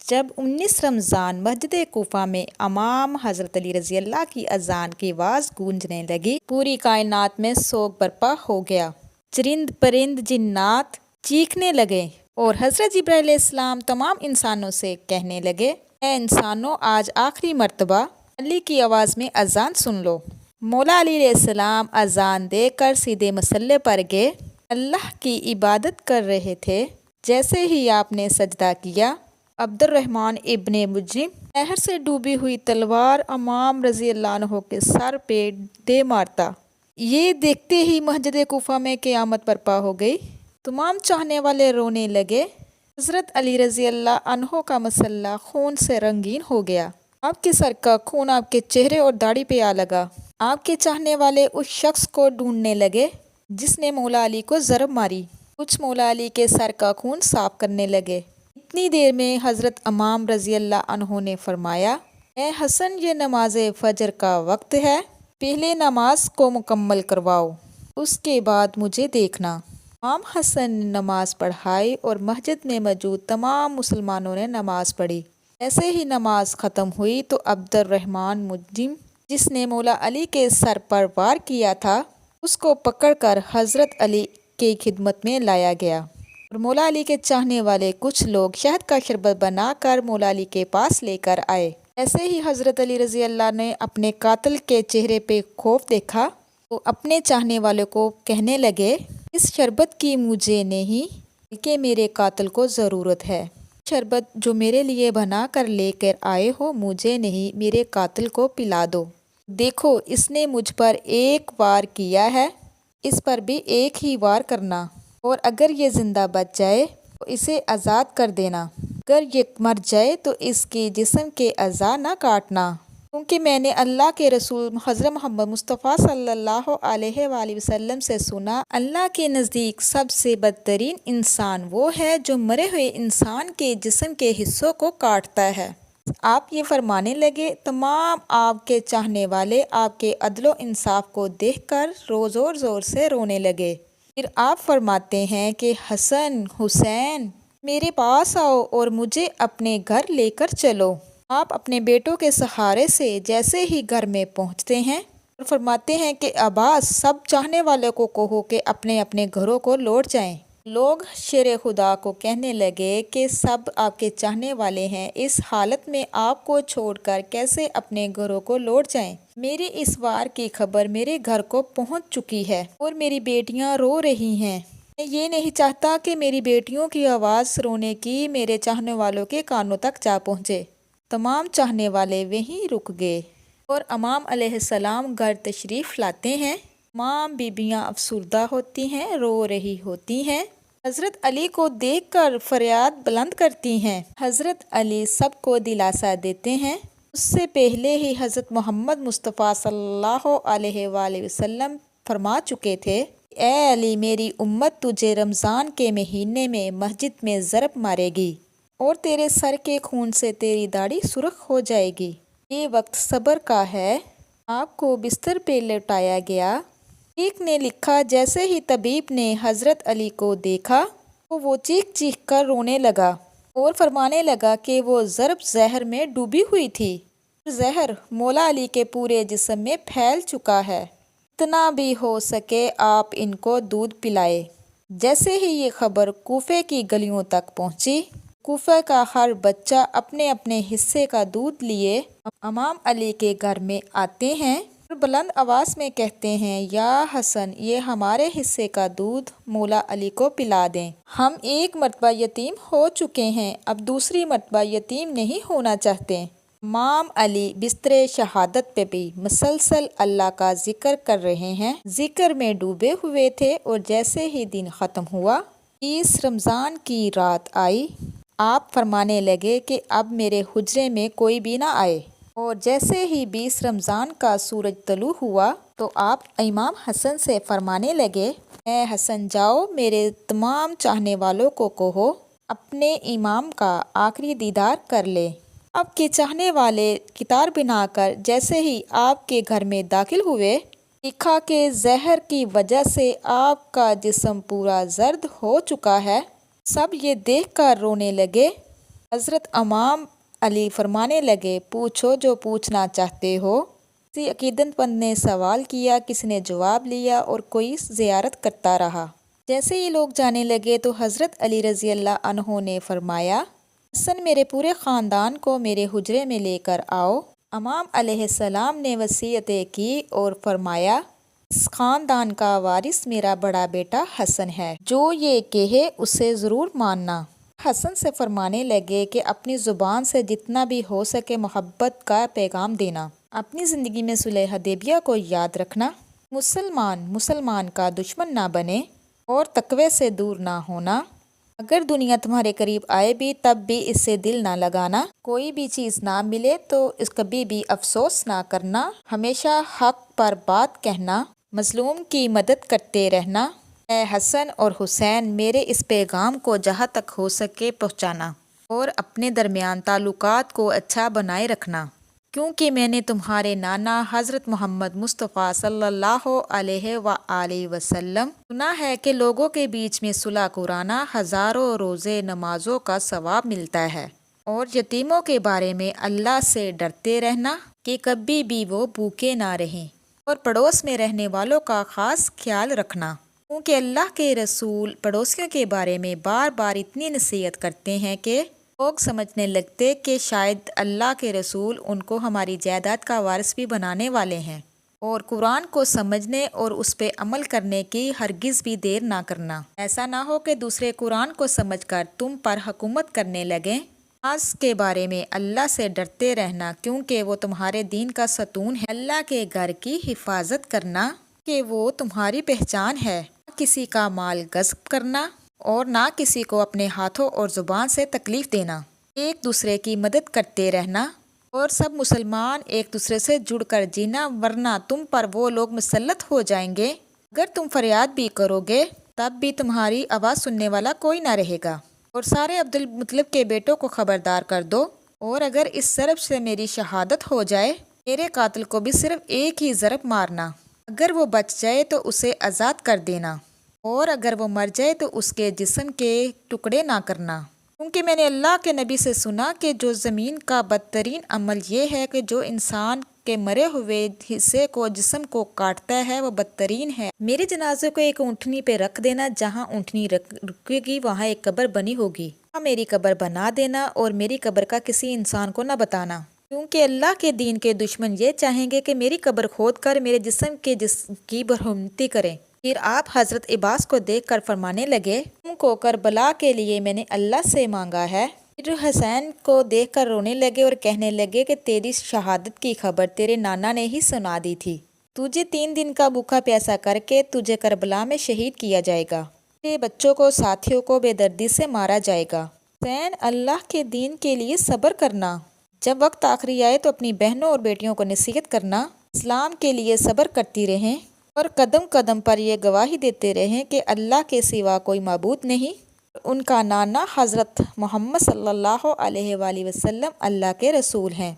جب 19 رمضان مسجد کوفہ میں امام حضرت علی رضی اللہ کی اذان کی آواز گونجنے لگی، پوری کائنات میں سوگ برپا ہو گیا۔ چرند پرند جنات چیخنے لگے اور حضرت جبرائیل علیہ السلام تمام انسانوں سے کہنے لگے، اے انسانوں، آج آخری مرتبہ علی کی آواز میں اذان سن لو۔ مولا علی علیہ السلام اذان دے کر سیدھے مصلی پر گئے۔ اللہ کی عبادت کر رہے تھے۔ جیسے ہی آپ نے سجدہ کیا، عبد الرحمن ابن ملجم نہر سے ڈوبی ہوئی تلوار امام رضی اللہ عنہ کے سر پہ دے مارتا۔ یہ دیکھتے ہی مسجد کوفہ میں قیامت برپا ہو گئی۔ تمام چاہنے والے رونے لگے۔ حضرت علی رضی اللہ عنہ کا مصلی خون سے رنگین ہو گیا۔ آپ کے سر کا خون آپ کے چہرے اور داڑھی پہ آ لگا۔ آپ کے چاہنے والے اس شخص کو ڈھونڈنے لگے جس نے مولا علی کو ضرب ماری۔ کچھ مولا علی کے سر کا خون صاف کرنے لگے۔ اتنی دیر میں حضرت امام رضی اللہ عنہ نے فرمایا، اے حسن، یہ نماز فجر کا وقت ہے، پہلے نماز کو مکمل کرواؤ، اس کے بعد مجھے دیکھنا۔ امام حسن نے نماز پڑھائی اور مسجد میں موجود تمام مسلمانوں نے نماز پڑھی۔ ایسے ہی نماز ختم ہوئی تو عبد الرحمن ملجم، جس نے مولا علی کے سر پر وار کیا تھا، اس کو پکڑ کر حضرت علی کی خدمت میں لایا گیا اور مولا علی کے چاہنے والے کچھ لوگ شہد کا شربت بنا کر مولا علی کے پاس لے کر آئے۔ ایسے ہی حضرت علی رضی اللہ نے اپنے قاتل کے چہرے پہ خوف دیکھا تو اپنے چاہنے والوں کو کہنے لگے، اس شربت کی مجھے نہیں بلکہ میرے قاتل کو ضرورت ہے۔ شربت جو میرے لیے بنا کر لے کر آئے ہو، مجھے نہیں، میرے قاتل کو پلا دو۔ دیکھو، اس نے مجھ پر ایک وار کیا ہے، اس پر بھی ایک ہی وار کرنا، اور اگر یہ زندہ بچ جائے تو اسے آزاد کر دینا، اگر یہ مر جائے تو اس کی جسم کے اعضاء نہ کاٹنا، کیونکہ میں نے اللہ کے رسول حضرت محمد مصطفیٰ صلی اللہ علیہ وآلہ وسلم سے سنا، اللہ کے نزدیک سب سے بدترین انسان وہ ہے جو مرے ہوئے انسان کے جسم کے حصوں کو کاٹتا ہے۔ آپ یہ فرمانے لگے، تمام آپ کے چاہنے والے آپ کے عدل و انصاف کو دیکھ کر زور زور سے رونے لگے۔ پھر آپ فرماتے ہیں کہ حسن، حسین، میرے پاس آؤ اور مجھے اپنے گھر لے کر چلو۔ آپ اپنے بیٹوں کے سہارے سے جیسے ہی گھر میں پہنچتے ہیں اور فرماتے ہیں کہ عباس، سب چاہنے والوں کو کہو کہ اپنے اپنے گھروں کو لوٹ جائیں۔ لوگ شیر خدا کو کہنے لگے کہ سب آپ کے چاہنے والے ہیں، اس حالت میں آپ کو چھوڑ کر کیسے اپنے گھروں کو لوٹ جائیں؟ میری اس وار کی خبر میرے گھر کو پہنچ چکی ہے اور میری بیٹیاں رو رہی ہیں۔ میں یہ نہیں چاہتا کہ میری بیٹیوں کی آواز رونے کی میرے چاہنے والوں کے کانوں تک جا پہنچے۔ تمام چاہنے والے وہیں رک گئے اور امام علیہ السلام گھر تشریف لاتے ہیں۔ تمام بیبیاں افسردہ ہوتی ہیں، رو رہی ہوتی ہیں۔ حضرت علی کو دیکھ کر فریاد بلند کرتی ہیں۔ حضرت علی سب کو دلاسا دیتے ہیں۔ اس سے پہلے ہی حضرت محمد مصطفیٰ صلی اللہ علیہ وآلہ وسلم فرما چکے تھے، اے علی، میری امت تجھے رمضان کے مہینے میں مسجد میں ضرب مارے گی اور تیرے سر کے خون سے تیری داڑھی سرخ ہو جائے گی۔ یہ وقت صبر کا ہے۔ آپ کو بستر پہ لٹایا گیا۔ ایک نے لکھا، جیسے ہی طبیب نے حضرت علی کو دیکھا تو وہ چیخ چیخ کر رونے لگا اور فرمانے لگا کہ وہ ضرب زہر میں ڈوبی ہوئی تھی۔ زہر مولا علی کے پورے جسم میں پھیل چکا ہے، اتنا بھی ہو سکے آپ ان کو دودھ پلائے۔ جیسے ہی یہ خبر کوفے کی گلیوں تک پہنچی، کوفہ کا ہر بچہ اپنے اپنے حصے کا دودھ لیے امام علی کے گھر میں آتے ہیں اور بلند آواز میں کہتے ہیں، یا حسن، یہ ہمارے حصے کا دودھ مولا علی کو پلا دیں۔ ہم ایک مرتبہ یتیم ہو چکے ہیں، اب دوسری مرتبہ یتیم نہیں ہونا چاہتے۔ امام علی بستر شہادت پہ بھی مسلسل اللہ کا ذکر کر رہے ہیں، ذکر میں ڈوبے ہوئے تھے، اور جیسے ہی دن ختم ہوا، 20 رمضان کی رات آئی، آپ فرمانے لگے کہ اب میرے حجرے میں کوئی بھی نہ آئے، اور جیسے ہی 20 رمضان کا سورج طلوع ہوا تو آپ امام حسن سے فرمانے لگے، اے حسن، جاؤ میرے تمام چاہنے والوں کو کہو اپنے امام کا آخری دیدار کر لے۔ آپ کے چاہنے والے قطار بنا کر جیسے ہی آپ کے گھر میں داخل ہوئے، دیکھا کہ زہر کی وجہ سے آپ کا جسم پورا زرد ہو چکا ہے۔ سب یہ دیکھ کر رونے لگے۔ حضرت امام علی فرمانے لگے، پوچھو جو پوچھنا چاہتے ہو۔ کسی عقیدت مند نے سوال کیا، کسی نے جواب لیا اور کوئی زیارت کرتا رہا۔ جیسے یہ لوگ جانے لگے تو حضرت علی رضی اللہ عنہ نے فرمایا، حسن میرے پورے خاندان کو میرے حجرے میں لے کر آؤ۔ امام علیہ السلام نے وصیتیں کی اور فرمایا، اس خاندان کا وارث میرا بڑا بیٹا حسن ہے، جو یہ کہے اسے ضرور ماننا۔ حسن سے فرمانے لگے کہ اپنی زبان سے جتنا بھی ہو سکے محبت کا پیغام دینا، اپنی زندگی میں صلح حدیبیہ کو یاد رکھنا، مسلمان کا دشمن نہ بنے اور تقوی سے دور نہ ہونا۔ اگر دنیا تمہارے قریب آئے بھی تب بھی اس سے دل نہ لگانا، کوئی بھی چیز نہ ملے تو اس کبھی بھی افسوس نہ کرنا، ہمیشہ حق پر بات کہنا، مظلوم کی مدد کرتے رہنا۔ اے حسن اور حسین، میرے اس پیغام کو جہاں تک ہو سکے پہنچانا اور اپنے درمیان تعلقات کو اچھا بنائے رکھنا، کیونکہ میں نے تمہارے نانا حضرت محمد مصطفیٰ صلی اللہ علیہ وآلہ وسلم سنا ہے کہ لوگوں کے بیچ میں صلح کرانا ہزاروں روزے نمازوں کا ثواب ملتا ہے، اور یتیموں کے بارے میں اللہ سے ڈرتے رہنا کہ کبھی بھی وہ بھوکے نہ رہیں، اور پڑوس میں رہنے والوں کا خاص خیال رکھنا، کیونکہ اللہ کے رسول پڑوسیوں کے بارے میں بار بار اتنی نصیحت کرتے ہیں کہ لوگ سمجھنے لگتے کہ شاید اللہ کے رسول ان کو ہماری جائیداد کا وارث بھی بنانے والے ہیں۔ اور قرآن کو سمجھنے اور اس پہ عمل کرنے کی ہرگز بھی دیر نہ کرنا، ایسا نہ ہو کہ دوسرے قرآن کو سمجھ کر تم پر حکومت کرنے لگیں۔ نماز کے بارے میں اللہ سے ڈرتے رہنا، کیونکہ وہ تمہارے دین کا ستون ہے۔ اللہ کے گھر کی حفاظت کرنا کہ وہ تمہاری پہچان ہے۔ کسی کا مال غصب کرنا اور نہ کسی کو اپنے ہاتھوں اور زبان سے تکلیف دینا، ایک دوسرے کی مدد کرتے رہنا، اور سب مسلمان ایک دوسرے سے جڑ کر جینا، ورنہ تم پر وہ لوگ مسلط ہو جائیں گے۔ اگر تم فریاد بھی کرو گے تب بھی تمہاری آواز سننے والا کوئی نہ رہے گا۔ اور سارے عبد المطلب کے بیٹوں کو خبردار کر دو، اور اگر اس ضرب سے میری شہادت ہو جائے میرے قاتل کو بھی صرف ایک ہی ضرب مارنا، اگر وہ بچ جائے تو اسے آزاد کر دینا، اور اگر وہ مر جائے تو اس کے جسم کے ٹکڑے نہ کرنا، کیونکہ میں نے اللہ کے نبی سے سنا کہ جو زمین کا بدترین عمل یہ ہے کہ جو انسان کے مرے ہوئے حصے کو جسم کو کاٹتا ہے وہ بدترین ہے۔ میرے جنازے کو ایک اونٹنی پہ رکھ دینا، جہاں اونٹنی رکے گی وہاں ایک قبر بنی ہوگی، وہاں میری قبر بنا دینا، اور میری قبر کا کسی انسان کو نہ بتانا، کیونکہ اللہ کے دین کے دشمن یہ چاہیں گے کہ میری قبر کھود کر میرے جسم کی برہمتی کریں۔ پھر آپ حضرت عباس کو دیکھ کر فرمانے لگے، تم کو کربلا کے لیے میں نے اللہ سے مانگا ہے۔ پھر حسین کو دیکھ کر رونے لگے اور کہنے لگے کہ تیری شہادت کی خبر تیرے نانا نے ہی سنا دی تھی، تجھے 3 دن کا بھوکا پیاسا کر کے تجھے کربلا میں شہید کیا جائے گا، تیرے بچوں کو ساتھیوں کو بے دردی سے مارا جائے گا۔ حسین، اللہ کے دین کے لیے صبر کرنا، جب وقت آخری آئے تو اپنی بہنوں اور بیٹیوں کو نصیحت کرنا، اسلام کے لیے صبر کرتی رہیں، اور قدم قدم پر یہ گواہی دیتے رہیں کہ اللہ کے سوا کوئی معبود نہیں، ان کا نانا حضرت محمد صلی اللہ علیہ وآلہ وسلم اللہ کے رسول ہیں۔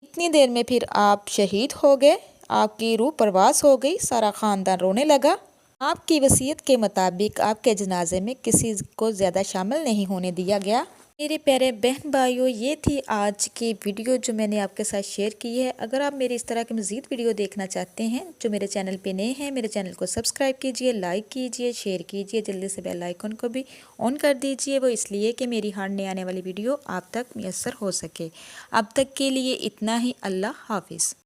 اتنی دیر میں پھر آپ شہید ہو گئے، آپ کی روح پرواز ہو گئی، سارا خاندان رونے لگا۔ آپ کی وصیت کے مطابق آپ کے جنازے میں کسی کو زیادہ شامل نہیں ہونے دیا گیا۔ میرے پیارے بہن بھائیوں، یہ تھی آج کی ویڈیو جو میں نے آپ کے ساتھ شیئر کی ہے۔ اگر آپ میری اس طرح کی مزید ویڈیو دیکھنا چاہتے ہیں، جو میرے چینل پہ نئے ہیں، میرے چینل کو سبسکرائب کیجئے، لائک کیجئے، شیئر کیجئے، جلدی سے بیل آئیکن کو بھی آن کر دیجئے، وہ اس لیے کہ میری ہر نئی آنے والی ویڈیو آپ تک میسر ہو سکے۔ اب تک کے لیے اتنا ہی، اللہ حافظ۔